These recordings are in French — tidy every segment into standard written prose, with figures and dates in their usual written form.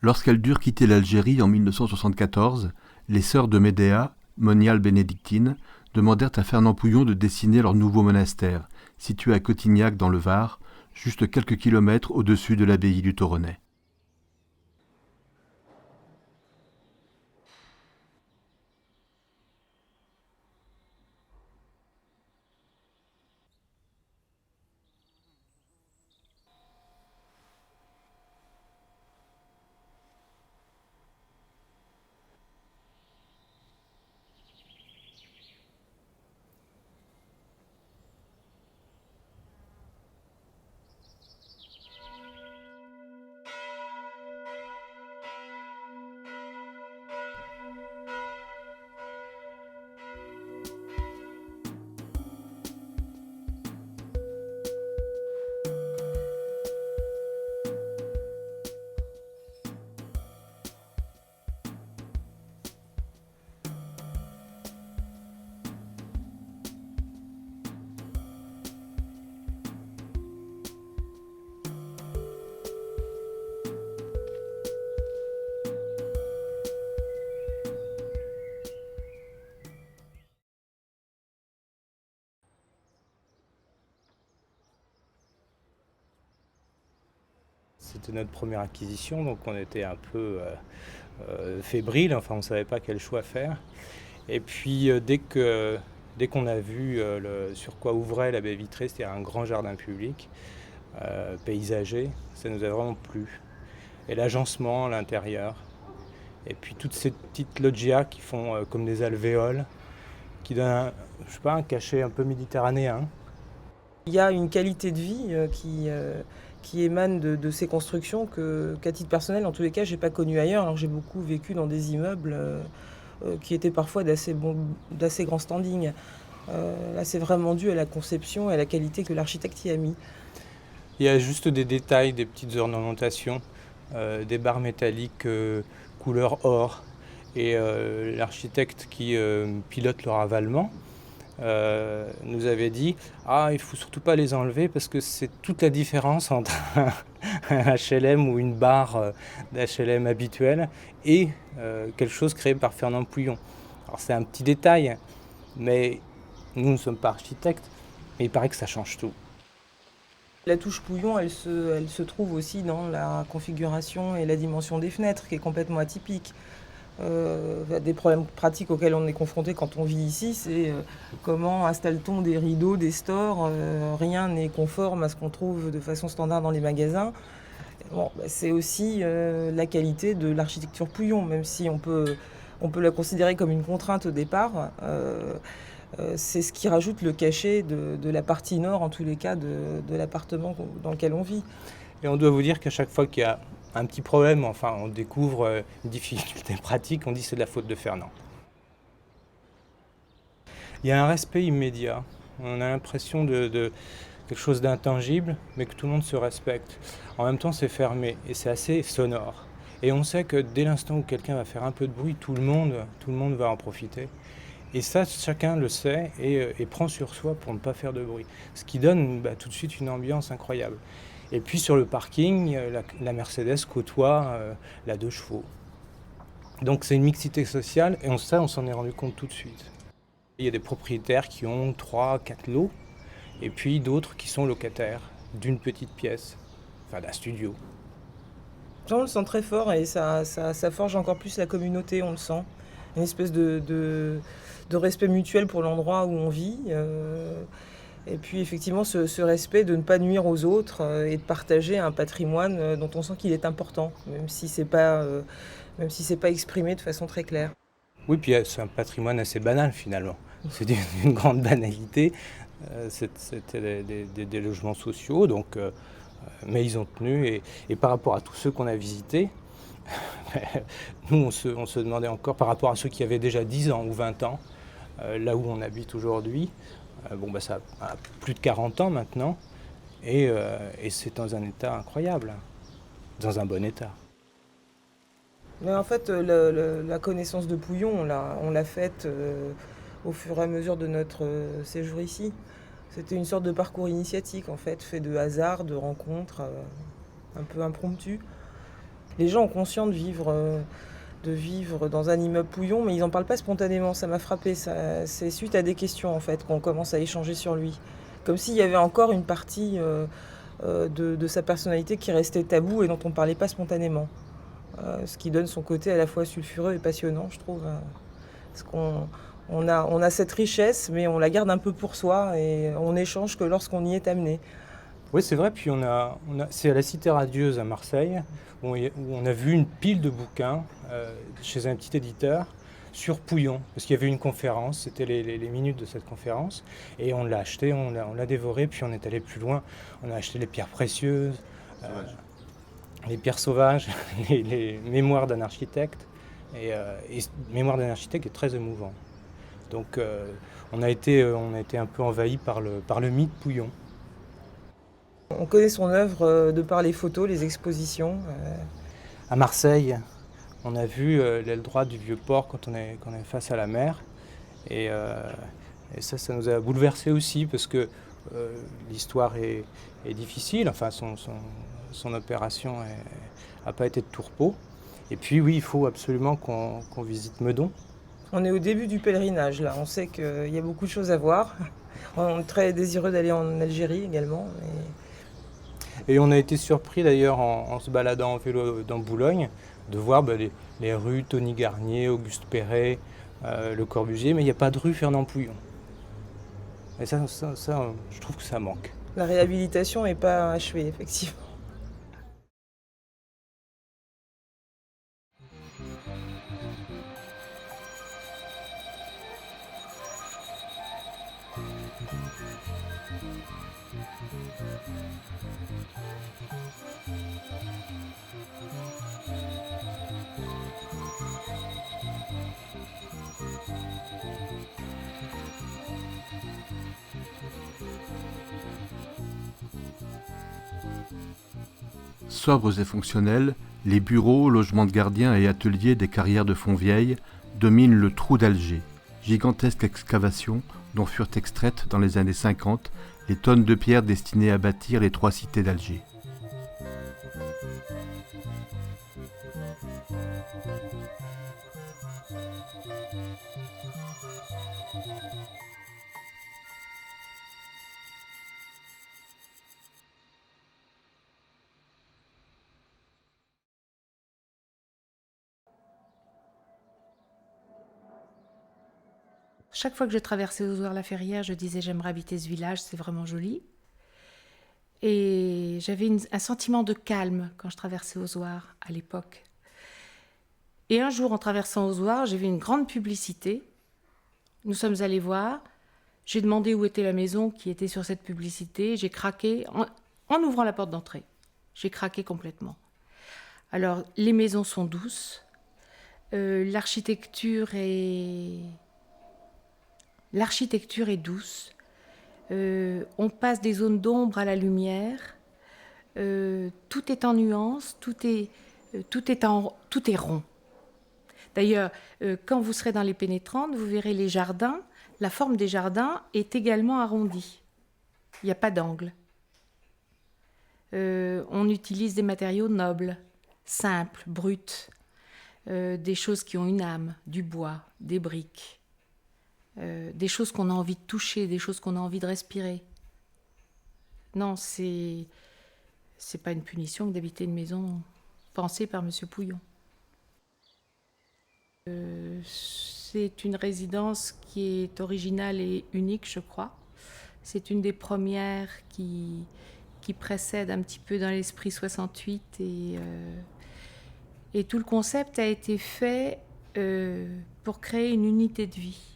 Lorsqu'elles durent quitter l'Algérie en 1974, les sœurs de Médéa, moniales bénédictines, demandèrent à Fernand Pouillon de dessiner leur nouveau monastère, situé à Cotignac dans le Var, juste quelques kilomètres au-dessus de l'abbaye du Toronnais. C'était notre première acquisition, donc on était un peu fébrile, enfin on ne savait pas quel choix faire. Et puis dès qu'on a vu sur quoi ouvrait la baie vitrée, c'était un grand jardin public, paysager, ça nous a vraiment plu. Et l'agencement à l'intérieur, et puis toutes ces petites loggias qui font comme des alvéoles, qui donnent je sais pas, un cachet un peu méditerranéen. Il y a une qualité de vie qui émane de ces constructions qu'à titre personnel, en tous les cas, j'ai pas connu ailleurs. Alors j'ai beaucoup vécu dans des immeubles qui étaient parfois d'assez grand standing. Là, c'est vraiment dû à la conception et à la qualité que l'architecte y a mis. Il y a juste des détails, des petites ornementations, des barres métalliques couleur or. Et l'architecte qui pilote le ravalement nous avait dit il faut surtout pas les enlever parce que c'est toute la différence entre un HLM ou une barre d'HLM habituelle et quelque chose créé par Fernand Pouillon. Alors c'est un petit détail, mais nous ne sommes pas architectes, mais il paraît que ça change tout. La touche Pouillon, elle se trouve aussi dans la configuration et la dimension des fenêtres, qui est complètement atypique. Des problèmes pratiques auxquels on est confronté quand on vit ici, c'est comment installe-t-on des rideaux, des stores, rien n'est conforme à ce qu'on trouve de façon standard dans les magasins. Bon, c'est aussi la qualité de l'architecture Pouillon, même si on peut la considérer comme une contrainte au départ. C'est ce qui rajoute le cachet de la partie nord, en tous les cas, de l'appartement dans lequel on vit. Et on doit vous dire qu'à chaque fois qu'il y a un petit problème, enfin on découvre une difficulté pratique, on dit c'est de la faute de Fernand. Il y a un respect immédiat. On a l'impression de quelque chose d'intangible, mais que tout le monde se respecte. En même temps, c'est fermé et c'est assez sonore. Et on sait que dès l'instant où quelqu'un va faire un peu de bruit, tout le monde va en profiter. Et ça, chacun le sait et prend sur soi pour ne pas faire de bruit. Ce qui donne tout de suite une ambiance incroyable. Et puis sur le parking, la Mercedes côtoie la 2 chevaux. Donc c'est une mixité sociale et on s'en est rendu compte tout de suite. Il y a des propriétaires qui ont 3-4 lots et puis d'autres qui sont locataires d'une petite pièce, enfin d'un studio. On le sent très fort et ça forge encore plus la communauté, on le sent. Une espèce de respect mutuel pour l'endroit où on vit. Et puis effectivement ce respect de ne pas nuire aux autres et de partager un patrimoine dont on sent qu'il est important, même si c'est pas exprimé de façon très claire. Oui, puis c'est un patrimoine assez banal finalement. C'est d'une grande banalité. C'était des logements sociaux, donc, mais ils ont tenu. Et par rapport à tous ceux qu'on a visités, nous on se demandait encore par rapport à ceux qui avaient déjà 10 ans ou 20 ans, là où on habite aujourd'hui, ça a plus de 40 ans maintenant, et c'est dans un état incroyable, dans un bon état. Mais en fait, la connaissance de Pouillon, on l'a faite au fur et à mesure de notre séjour ici. C'était une sorte de parcours initiatique, en fait, fait de hasard, de rencontres un peu impromptus. Les gens ont conscience de vivre dans un immeuble Pouillon, mais ils n'en parlent pas spontanément. Ça m'a frappé. C'est suite à des questions en fait qu'on commence à échanger sur lui. Comme s'il y avait encore une partie de sa personnalité qui restait taboue et dont on ne parlait pas spontanément. Ce qui donne son côté à la fois sulfureux et passionnant, je trouve. Parce qu'on a cette richesse, mais on la garde un peu pour soi et on n'échange que lorsqu'on y est amené. Oui, c'est vrai. Puis c'est à la Cité Radieuse à Marseille où on a vu une pile de bouquins chez un petit éditeur sur Pouillon, parce qu'il y avait une conférence, c'était les minutes de cette conférence, et on l'a acheté, on l'a dévoré, puis on est allé plus loin, on a acheté les pierres précieuses, les pierres sauvages, les mémoires d'un architecte, et Mémoire d'un architecte est très émouvant. Donc on a été un peu envahi par le mythe Pouillon. On connaît son œuvre de par les photos, les expositions. À Marseille, on a vu l'aile droite du vieux port quand on est face à la mer. Et ça nous a bouleversés aussi parce que l'histoire est difficile. Enfin, son opération n'a pas été de tout repos. Et puis oui, il faut absolument qu'on visite Meudon. On est au début du pèlerinage là. On sait qu'il y a beaucoup de choses à voir. On est très désireux d'aller en Algérie également. Et on a été surpris d'ailleurs en se baladant en vélo dans Boulogne de voir les rues Tony Garnier, Auguste Perret, Le Corbusier, mais il n'y a pas de rue Fernand Pouillon. Et ça, je trouve que ça manque. La réhabilitation n'est pas achevée, effectivement. Sobres et fonctionnels, les bureaux, logements de gardiens et ateliers des carrières de Fontvieille dominent le trou d'Alger, gigantesque excavation dont furent extraites dans les années 50 les tonnes de pierres destinées à bâtir les 3 cités d'Alger. Chaque fois que je traversais Ozoir-la-Ferrière, je disais j'aimerais habiter ce village, c'est vraiment joli. Et j'avais un sentiment de calme quand je traversais Ozoir à l'époque. Et un jour, en traversant Ozoir, j'ai vu une grande publicité. Nous sommes allés voir. J'ai demandé où était la maison qui était sur cette publicité. J'ai craqué en ouvrant la porte d'entrée. J'ai craqué complètement. Alors, les maisons sont douces. L'architecture est douce. On passe des zones d'ombre à la lumière. Tout est en nuances, tout est rond. D'ailleurs, quand vous serez dans les pénétrantes, vous verrez les jardins. La forme des jardins est également arrondie. Il n'y a pas d'angle. On utilise des matériaux nobles, simples, bruts, des choses qui ont une âme, du bois, des briques. Des choses qu'on a envie de toucher, des choses qu'on a envie de respirer. Non, c'est pas une punition que d'habiter une maison pensée par M. Pouillon. C'est une résidence qui est originale et unique, je crois. C'est une des premières qui précède un petit peu dans l'esprit 68 et tout le concept a été fait pour créer une unité de vie.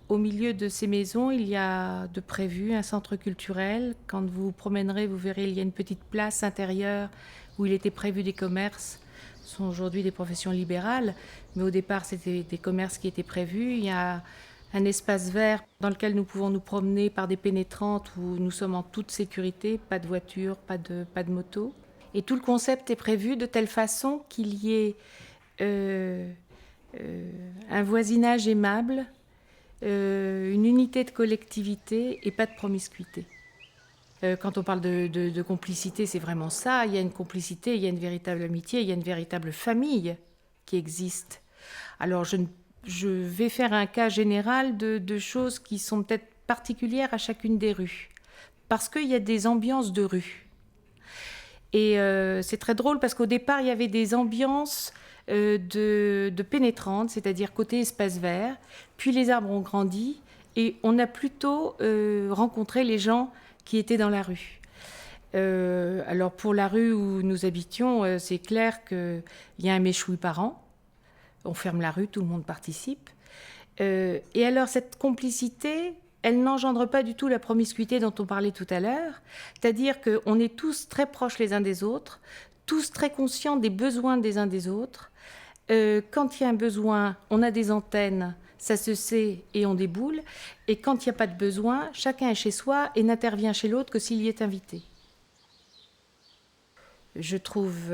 Au milieu de ces maisons, il y a de prévu un centre culturel. Quand vous vous promènerez, vous verrez, il y a une petite place intérieure où il était prévu des commerces. Ce sont aujourd'hui des professions libérales, mais au départ, c'était des commerces qui étaient prévus. Il y a un espace vert dans lequel nous pouvons nous promener par des pénétrantes où nous sommes en toute sécurité, pas de voiture, pas de moto. Et tout le concept est prévu de telle façon qu'il y ait un voisinage aimable, une unité de collectivité et pas de promiscuité. Quand on parle de complicité, c'est vraiment ça. Il y a une complicité, il y a une véritable amitié, il y a une véritable famille qui existe. Alors, je vais faire un cas général de choses qui sont peut-être particulières à chacune des rues. Parce qu'il y a des ambiances de rue. Et c'est très drôle parce qu'au départ, il y avait des ambiances de pénétrantes, c'est-à-dire côté espace vert. Puis les arbres ont grandi et on a plutôt rencontré les gens qui étaient dans la rue. Alors pour la rue où nous habitions, c'est clair qu'il y a un méchoui par an. On ferme la rue, tout le monde participe. Et alors cette complicité, elle n'engendre pas du tout la promiscuité dont on parlait tout à l'heure. C'est-à-dire qu'on est tous très proches les uns des autres, tous très conscients des besoins des uns des autres. Quand il y a un besoin, on a des antennes, ça se sait et on déboule. Et quand il n'y a pas de besoin, chacun est chez soi et n'intervient chez l'autre que s'il y est invité. Je trouve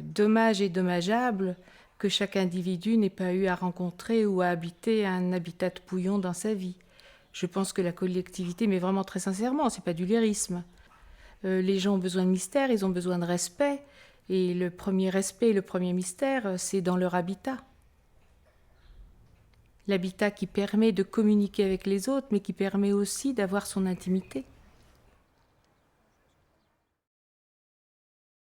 dommage et dommageable que chaque individu n'ait pas eu à rencontrer ou à habiter un habitat de Pouillon dans sa vie. Je pense que la collectivité, mais vraiment très sincèrement, c'est pas du lyrisme. Les gens ont besoin de mystère, ils ont besoin de respect. Et le premier respect et le premier mystère, c'est dans leur habitat. L'habitat qui permet de communiquer avec les autres, mais qui permet aussi d'avoir son intimité.